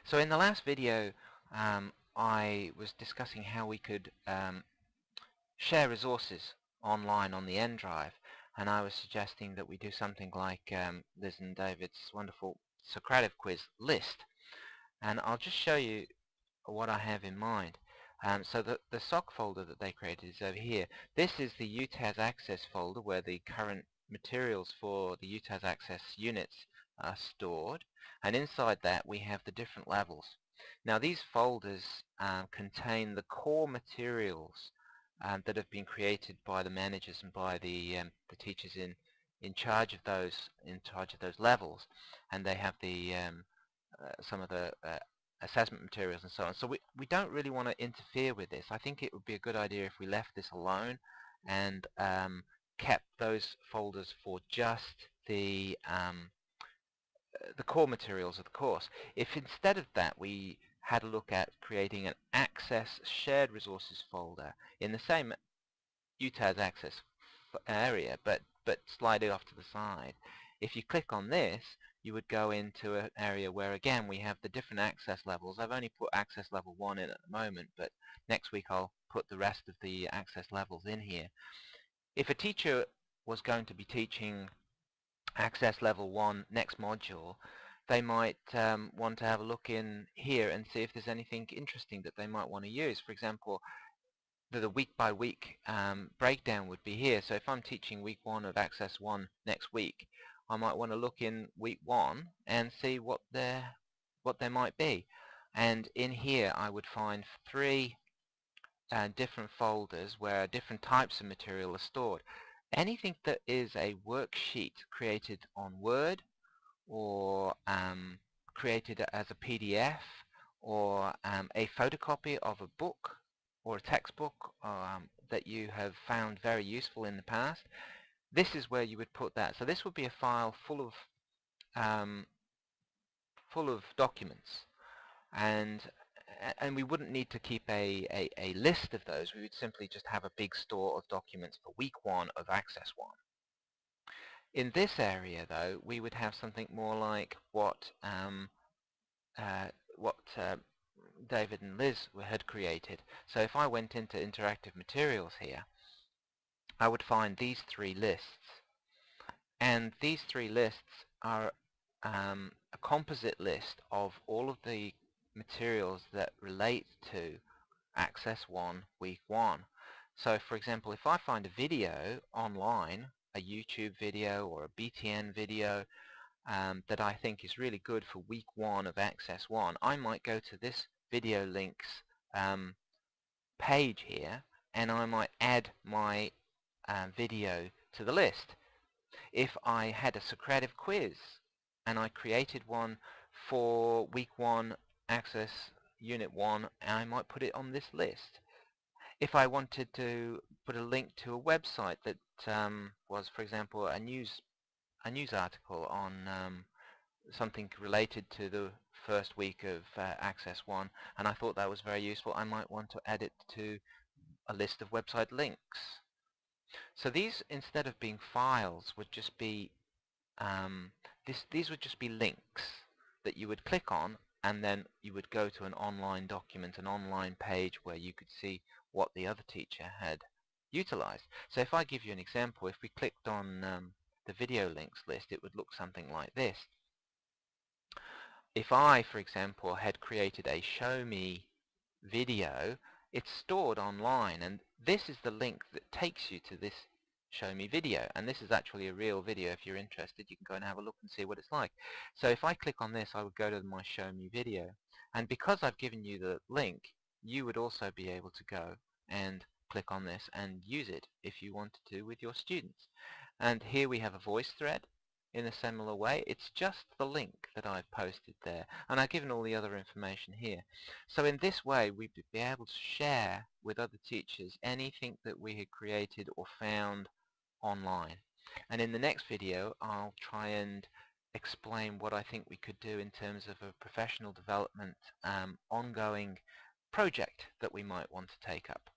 So in the last video, I was discussing how we could share resources online on the N drive, and I was suggesting that we do something like Liz and David's wonderful Socrative quiz list. And I'll just show you what I have in mind. So the SOC folder that they created is over here. This is the UTAS Access folder where the current materials for the UTAS Access units are stored, and inside that we have the different levels. Now these folders contain the core materials that have been created by the managers and by the teachers in charge of those levels, and they have the some of the assessment materials and so on. So we don't really want to interfere with this. I think it would be a good idea if we left this alone and kept those folders for just the core materials of the course. If instead of that we had a look at creating an Access Shared Resources folder in the same UTAS Access area, but slide it off to the side. If you click on this, you would go into an area where again we have the different access levels. I've only put access level 1 in at the moment, but next week I'll put the rest of the access levels in here. If a teacher was going to be teaching access level 1 next module, they might want to have a look in here and see if there's anything interesting that they might want to use. For example, the week by week breakdown would be here. So if I'm teaching week 1 of Access 1 next week, I might want to look in week 1 and see what there might be. And in here I would find 3 different folders where different types of material are stored. Anything that is a worksheet created on Word or created as a PDF or a photocopy of a book or a textbook that you have found very useful in the past, this is where you would put that. So this would be a file full of documents, and we wouldn't need to keep a list of those. We would simply just have a big store of documents for week 1 of Access 1. In this area, though, we would have something more like what David and Liz had created. So if I went into interactive materials here, I would find these 3 lists. And these 3 lists are a composite list of all of the materials that relate to Access 1 Week 1. So for example, if I find a video online, a YouTube video or a BTN video that I think is really good for Week 1 of Access 1, I might go to this video links page here and I might add my video to the list. If I had a Socrative quiz and I created one for Week 1 Access Unit 1, I might put it on this list. If I wanted to put a link to a website that was, for example, a news article on something related to the first week of Access 1, and I thought that was very useful, I might want to add it to a list of website links. So these, instead of being files, would just be these would just be links that you would click on, and then you would go to an online document, an online page where you could see what the other teacher had utilized. So if I give you an example, if we clicked on the video links list, it would look something like this. If I, for example, had created a Show Me video, it's stored online, and this is the link that takes you to this Show Me video, and this is actually a real video. If you're interested, you can go and have a look and see what it's like. So if I click on this, I would go to my Show Me video, and because I've given you the link, you would also be able to go and click on this and use it if you wanted to with your students. And here we have a voice thread in a similar way. It's just the link that I've posted there, and I've given all the other information here. So in this way we'd be able to share with other teachers anything that we had created or found online. And in the next video I'll try and explain what I think we could do in terms of a professional development ongoing project that we might want to take up.